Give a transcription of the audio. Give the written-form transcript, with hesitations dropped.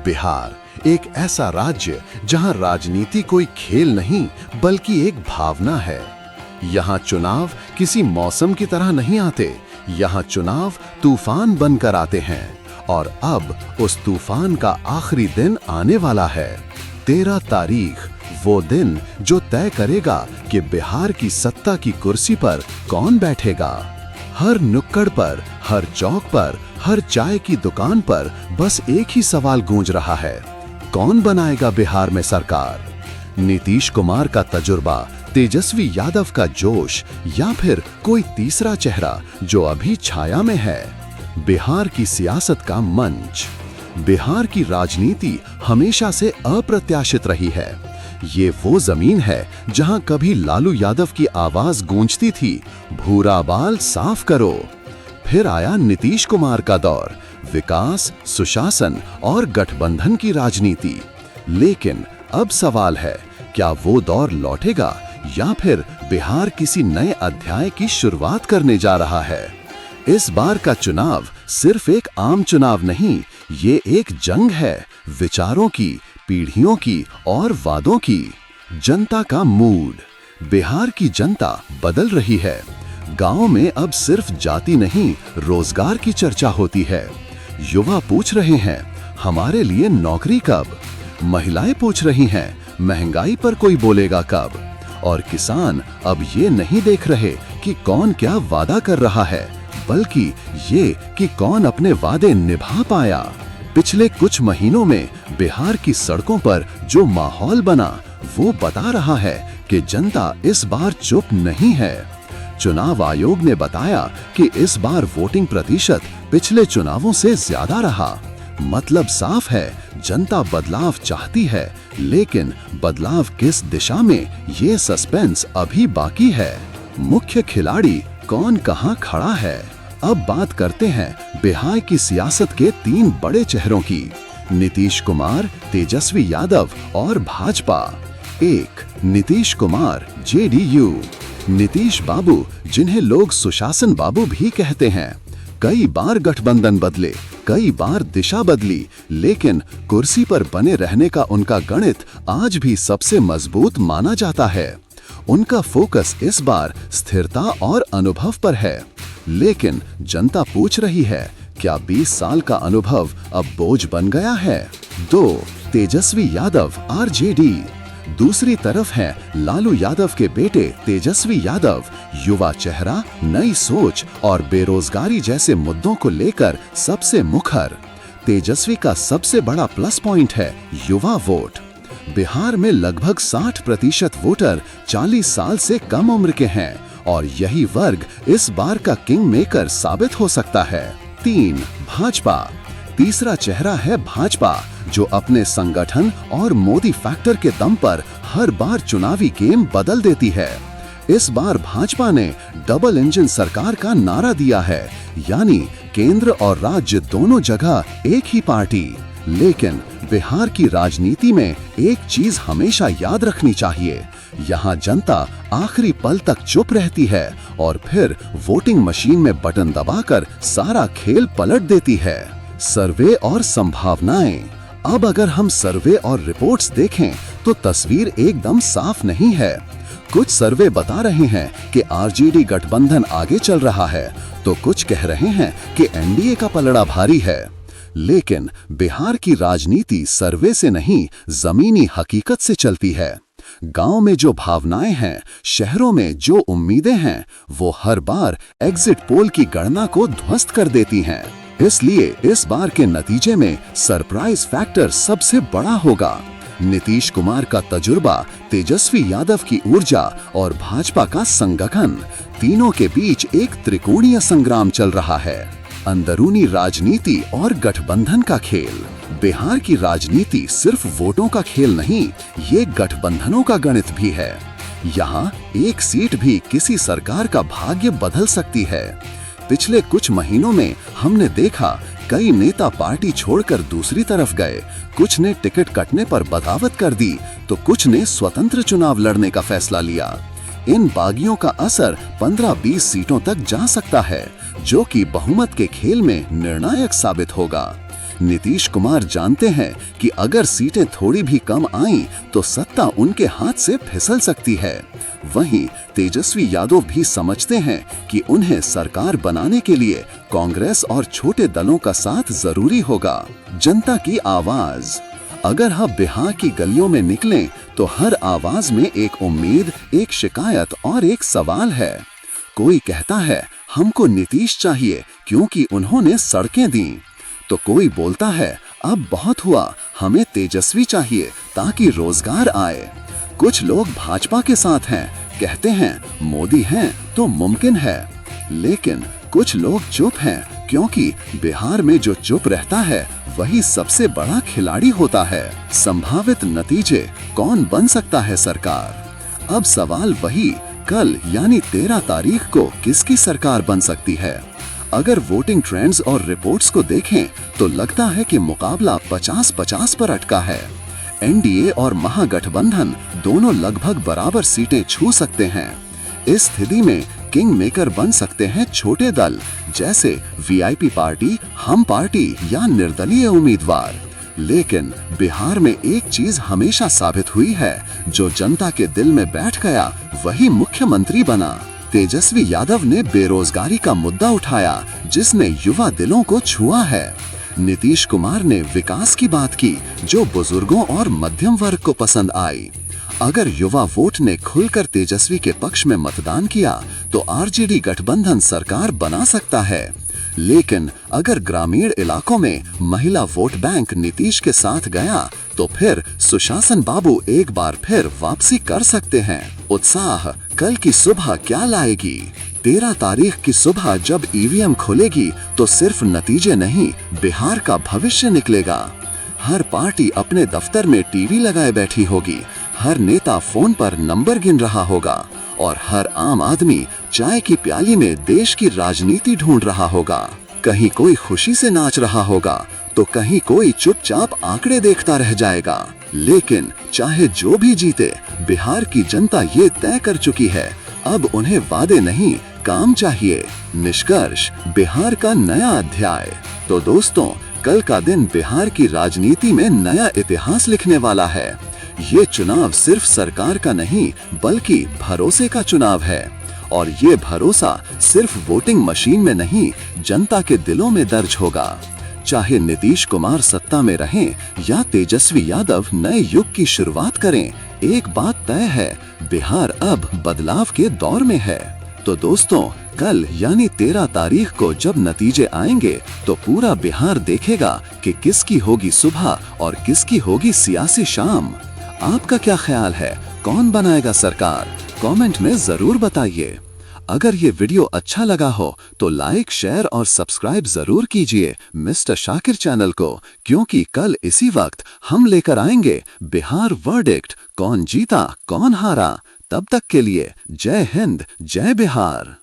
बिहार एक ऐसा राज्य जहां राजनीति कोई खेल नहीं बल्कि एक भावना है। यहाँ चुनाव किसी मौसम की तरह नहीं आते, यहाँ चुनाव तूफान बनकर आते हैं। और अब उस तूफान का आखिरी दिन आने वाला है। 13 तारीख, वो दिन जो तय करेगा कि बिहार की सत्ता की कुर्सी पर कौन बैठेगा। हर नुक्कड़ पर, हर चौक पर, हर चाय की दुकान पर बस एक ही सवाल गूंज रहा है, कौन बनाएगा बिहार में सरकार। नीतीश कुमार का तजुर्बा, तेजस्वी यादव का जोश या फिर कोई तीसरा चेहरा जो अभी छाया में है। बिहार की सियासत का मंच। बिहार की राजनीति हमेशा से अप्रत्याशित रही है। ये वो जमीन है जहां कभी लालू यादव की आवाज गूंजती थी, भूरा बाल साफ करो। फिर आया नीतीश कुमार का दौर, विकास, सुशासन और गठबंधन की राजनीति। लेकिन अब सवाल है, क्या वो दौर लौटेगा या फिर बिहार किसी नए अध्याय की शुरुआत करने जा रहा है। इस बार का चुनाव सिर्फ एक आम चुनाव नहीं, ये एक जंग है, विचारों की, पीढ़ियों की और वादों की। जनता का मूड। बिहार की जनता बदल रही है। गांव में अब सिर्फ जाति नहीं, रोजगार की चर्चा होती है। युवा पूछ रहे हैं, हमारे लिए नौकरी कब। महिलाएं पूछ रही हैं, महंगाई पर कोई बोलेगा कब। और किसान अब ये नहीं देख रहे कि कौन क्या वादा कर रहा है, बल्कि ये कि कौन अपने वादे निभा पाया। पिछले कुछ महीनों में बिहार की सड़कों पर जो माहौल बना, वो बता रहा है कि जनता इस बार चुप नहीं है। चुनाव आयोग ने बताया कि इस बार वोटिंग प्रतिशत पिछले चुनावों से ज्यादा रहा। मतलब साफ है, जनता बदलाव चाहती है, लेकिन बदलाव किस दिशा में, ये सस्पेंस अभी बाकी है। मुख्य खिलाड़ी कौन कहां खड़ा है। अब बात करते हैं बिहार की सियासत के 3 बड़े चेहरों की, नीतीश कुमार, तेजस्वी यादव और भाजपा। 1. नीतीश कुमार, जेडीयू। नीतीश बाबू, जिन्हें लोग सुशासन बाबू भी कहते हैं। कई बार गठबंधन बदले, कई बार दिशा बदली, लेकिन कुर्सी पर बने रहने का उनका गणित आज भी सबसे मजबूत माना जाता है। उनका फोकस इस बार स्थिरता और अनुभव पर है। लेकिन जनता पूछ रही है, क्या 20 साल का अनुभव अब बोझ बन गया है। 2. तेजस्वी यादव, आरजेडी। दूसरी तरफ है लालू यादव के बेटे तेजस्वी यादव, युवा चेहरा, नई सोच और बेरोजगारी जैसे मुद्दों को लेकर सबसे मुखर। तेजस्वी का सबसे बड़ा प्लस पॉइंट है युवा वोट। बिहार में लगभग 60% वोटर 40 साल से कम उम्र के हैं और यही वर्ग इस बार का किंग मेकर साबित हो सकता है। 3. भाजपा। तीसरा चेहरा है भाजपा, जो अपने संगठन और मोदी फैक्टर के दम पर हर बार चुनावी गेम बदल देती है। इस बार भाजपा ने डबल इंजन सरकार का नारा दिया है, यानी केंद्र और राज्य दोनों जगह एक ही पार्टी। लेकिन बिहार की राजनीति में एक चीज हमेशा याद रखनी चाहिए, यहाँ जनता आखिरी पल तक चुप रहती है और फिर वोटिंग मशीन में बटन दबाकर सारा खेल पलट देती है। सर्वे और संभावनाएं। अब अगर हम सर्वे और रिपोर्ट्स देखें तो तस्वीर एकदम साफ नहीं है। कुछ सर्वे बता रहे हैं कि आरजेडी गठबंधन आगे चल रहा है, तो कुछ कह रहे हैं कि एनडीए का पलड़ा भारी है। लेकिन बिहार की राजनीति सर्वे से नहीं, जमीनी हकीकत से चलती है। गांव में जो भावनाएं हैं, शहरों में जो उम्मीदें हैं, वो हर बार एग्जिट पोल की गणना को ध्वस्त कर देती हैं। इसलिए इस बार के नतीजे में सरप्राइज फैक्टर सबसे बड़ा होगा। नीतीश कुमार का तजुर्बा, तेजस्वी यादव की ऊर्जा और भाजपा का संगठन, तीनों के बीच एक त्रिकोणीय संग्राम चल रहा है। अंदरूनी राजनीति और गठबंधन का खेल। बिहार की राजनीति सिर्फ वोटों का खेल नहीं, ये गठबंधनों का गणित भी है। यहाँ एक सीट भी किसी सरकार का भाग्य बदल सकती है। पिछले कुछ महीनों में हमने देखा, कई नेता पार्टी छोड़कर दूसरी तरफ गए। कुछ ने टिकट कटने पर बगावत कर दी, तो कुछ ने स्वतंत्र चुनाव लड़ने का फैसला लिया। इन बागियों का असर 15-20 सीटों तक जा सकता है, जो कि बहुमत के खेल में निर्णायक साबित होगा। नीतीश कुमार जानते हैं कि अगर सीटें थोड़ी भी कम आईं तो सत्ता उनके हाथ से फिसल सकती है। वहीं तेजस्वी यादव भी समझते हैं कि उन्हें सरकार बनाने के लिए कांग्रेस और छोटे दलों का साथ जरूरी होगा। जनता की आवाज। अगर हम बिहार की गलियों में निकलें तो हर आवाज में एक उम्मीद, एक शिकायत और एक सवाल है। कोई कहता है हमको नीतीश चाहिए क्योंकि उन्होंने सड़कें दी, तो कोई बोलता है अब बहुत हुआ, हमें तेजस्वी चाहिए ताकि रोजगार आए। कुछ लोग भाजपा के साथ हैं, कहते हैं मोदी हैं तो मुमकिन है। लेकिन कुछ लोग चुप हैं क्योंकि बिहार में जो चुप रहता है वही सबसे बड़ा खिलाड़ी होता है। संभावित नतीजे, कौन बन सकता है सरकार? अब सवाल वही, कल यानी 13 तारीख को किसकी सरकार बन सकती है? अगर वोटिंग ट्रेंड्स और रिपोर्ट्स को देखें तो लगता है कि मुकाबला 50-50 पर अटका है। एनडीए और महागठबंधन दोनों लगभग बराबर सीटें छू सकते हैं। इस स्थिति में किंग मेकर बन सकते हैं छोटे दल, जैसे वीआईपी पार्टी, हम पार्टी या निर्दलीय उम्मीदवार। लेकिन बिहार में एक चीज हमेशा साबित हुई है, जो जनता के दिल में बैठ गया वही मुख्यमंत्री बना। तेजस्वी यादव ने बेरोजगारी का मुद्दा उठाया, जिसने युवा दिलों को छुआ है। नीतीश कुमार ने विकास की बात की, जो बुजुर्गों और मध्यम वर्ग को पसंद आई। अगर युवा वोट ने खुलकर तेजस्वी के पक्ष में मतदान किया तो आरजेडी गठबंधन सरकार बना सकता है। लेकिन अगर ग्रामीण इलाकों में महिला वोट बैंक नीतीश के साथ गया तो फिर सुशासन बाबू एक बार फिर वापसी कर सकते हैं। उत्साह कल की सुबह क्या लाएगी? 13 तारीख की सुबह जब ईवीएम खुलेगी तो सिर्फ नतीजे नहीं, बिहार का भविष्य निकलेगा। हर पार्टी अपने दफ्तर में टीवी लगाए बैठी होगी, हर नेता फोन पर नंबर गिन रहा होगा और हर आम आदमी चाय की प्याली में देश की राजनीति ढूंढ रहा होगा। कहीं कोई खुशी से नाच रहा होगा तो कहीं कोई चुपचाप आंकड़े देखता रह जाएगा। लेकिन चाहे जो भी जीते, बिहार की जनता ये तय कर चुकी है, अब उन्हें वादे नहीं, काम चाहिए। निष्कर्ष, बिहार का नया अध्याय। तो दोस्तों, कल का दिन बिहार की राजनीति में नया इतिहास लिखने वाला है। ये चुनाव सिर्फ सरकार का नहीं बल्कि भरोसे का चुनाव है, और ये भरोसा सिर्फ वोटिंग मशीन में नहीं, जनता के दिलों में दर्ज होगा। चाहे नीतीश कुमार सत्ता में रहें या तेजस्वी यादव नए युग की शुरुआत करें, एक बात तय है, बिहार अब बदलाव के दौर में है। तो दोस्तों, कल यानी 13 तारीख को जब नतीजे आएंगे तो पूरा बिहार देखेगा कि किसकी होगी सुबह और किसकी होगी सियासी शाम। आपका क्या ख्याल है, कौन बनाएगा सरकार? कमेंट में जरूर बताइए। अगर ये वीडियो अच्छा लगा हो तो लाइक, शेयर और सब्सक्राइब जरूर कीजिए मिस्टर शाकिर चैनल को, क्योंकि कल इसी वक्त हम लेकर आएंगे बिहार वर्डिक्ट, कौन जीता कौन हारा। तब तक के लिए जय हिंद, जय बिहार।